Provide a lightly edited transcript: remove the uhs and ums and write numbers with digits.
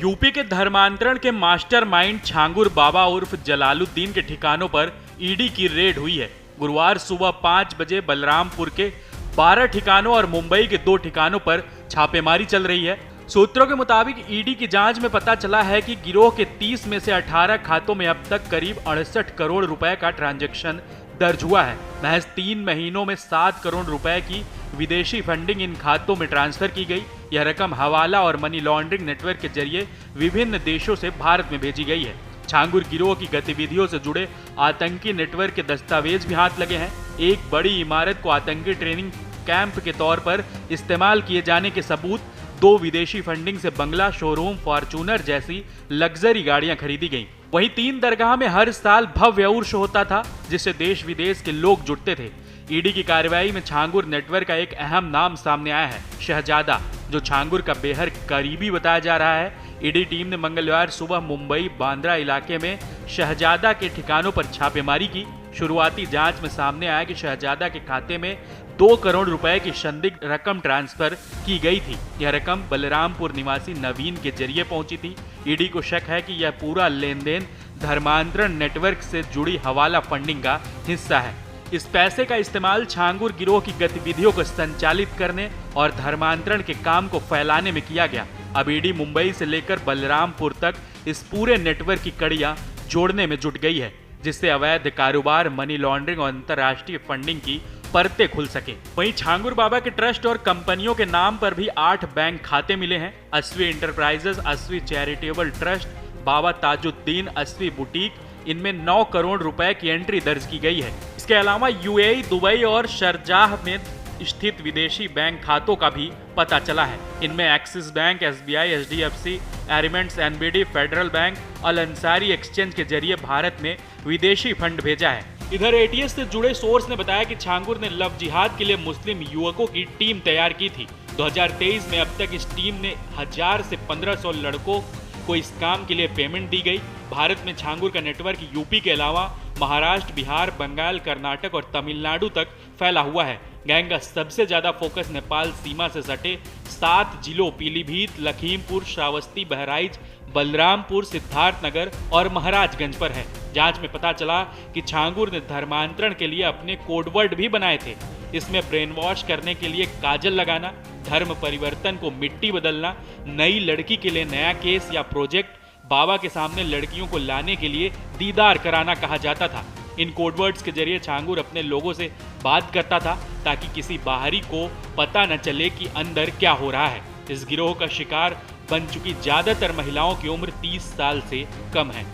UP के धर्मांतरण के मास्टरमाइंड छांगुर बाबा उर्फ जलालुद्दीन के ठिकानों पर ईडी की रेड हुई है। गुरुवार सुबह 5 बजे बलरामपुर के 12 ठिकानों और मुंबई के 2 ठिकानों पर छापेमारी चल रही है। सूत्रों के मुताबिक ईडी की जांच में पता चला है कि गिरोह के 30 में से 18 खातों में अब तक करीब 68 करोड़ रुपए का ट्रांजैक्शन दर्ज हुआ है। महज 3 महीनों में 7 करोड़ रुपए की विदेशी फंडिंग इन खातों में ट्रांसफर की गई। यह रकम हवाला और मनी लॉन्ड्रिंग नेटवर्क के जरिए विभिन्न देशों से भारत में भेजी गई है। छांगुर गिरोह की गतिविधियों से जुड़े आतंकी नेटवर्क के दस्तावेज भी हाथ लगे हैं। एक बड़ी इमारत को आतंकी ट्रेनिंग कैंप के तौर पर इस्तेमाल किए जाने के सबूत, 2 विदेशी फंडिंग से बंगला, शोरूम, फॉर्च्यूनर जैसी लग्जरी गाड़ियां खरीदी गईं। वहीं 3 दरगाह में हर साल भव्य उर्स होता था, जिससे देश विदेश के लोग जुटते थे। ईडी की कार्रवाई में छांगुर नेटवर्क का एक अहम नाम सामने आया है, शहजादा, जो छांगुर का बेहद करीबी बताया जा रहा है। ईडी टीम ने मंगलवार सुबह मुंबई बांद्रा इलाके में शहजादा के ठिकानों पर छापेमारी की। शुरुआती जांच में सामने आया कि शहजादा के खाते में 2 करोड़ रुपए की संदिग्ध रकम ट्रांसफर की गई थी। यह रकम बलरामपुर निवासी नवीन के जरिए पहुंची थी। ईडी को शक है कि यह पूरा लेन देन धर्मांतरण नेटवर्क से जुड़ी हवाला फंडिंग का हिस्सा है। इस पैसे का इस्तेमाल छांगुर गिरोह की गतिविधियों को संचालित करने और धर्मांतरण के काम को फैलाने में किया गया। अब ईडी मुंबई से लेकर बलरामपुर तक इस पूरे नेटवर्क की कड़ियां जोड़ने में जुट गई है, जिससे अवैध कारोबार, मनी लॉन्ड्रिंग और अंतर्राष्ट्रीय फंडिंग की परतें खुल सके। वहीं छांगुर बाबा के ट्रस्ट और कंपनियों के नाम पर भी 8 बैंक खाते मिले हैं। अस्वी इंटरप्राइजेस, अस्वी चैरिटेबल ट्रस्ट, बाबा ताजुद्दीन, अस्वी बुटीक, इनमें 9 करोड़ रुपए की एंट्री दर्ज की गई है। इसके अलावा यूएई, दुबई और शारजाह में स्थित विदेशी बैंक खातों का भी पता चला है। इनमें एक्सिस बैंक, एसबीआई, एचडीएफसी, एरिमेंट्स, NBD, Federal Bank, Al Ansari Exchange के जरिए भारत में विदेशी फंड भेजा है। इधर एटीएस से जुड़े सोर्स ने बताया कि छांगुर ने लव जिहाद के लिए मुस्लिम युवकों की टीम तैयार की थी। 2023 में अब तक इस टीम ने 1000 से 1500 लड़कों को इस काम के लिए पेमेंट दी गई। भारत में छांगुर का नेटवर्क यूपी के अलावा महाराष्ट्र, बिहार, बंगाल, कर्नाटक और तमिलनाडु तक फैला हुआ है। गैंग का सबसे ज्यादा फोकस नेपाल सीमा से सटे 7 जिलों पीलीभीत, लखीमपुर, श्रावस्ती, बहराइच, बलरामपुर, सिद्धार्थनगर और महाराजगंज पर है। जांच में पता चला कि छांगुर ने धर्मांतरण के लिए अपने कोडवर्ड भी बनाए थे। इसमें ब्रेन वॉश करने के लिए काजल लगाना, धर्म परिवर्तन को मिट्टी बदलना, नई लड़की के लिए नया केस या प्रोजेक्ट, बाबा के सामने लड़कियों को लाने के लिए दीदार कराना कहा जाता था। इन कोडवर्ड्स के जरिए छांगुर अपने लोगों से बात करता था ताकि किसी बाहरी को पता न चले कि अंदर क्या हो रहा है। इस गिरोह का शिकार बन चुकी ज्यादातर महिलाओं की उम्र 30 साल से कम है।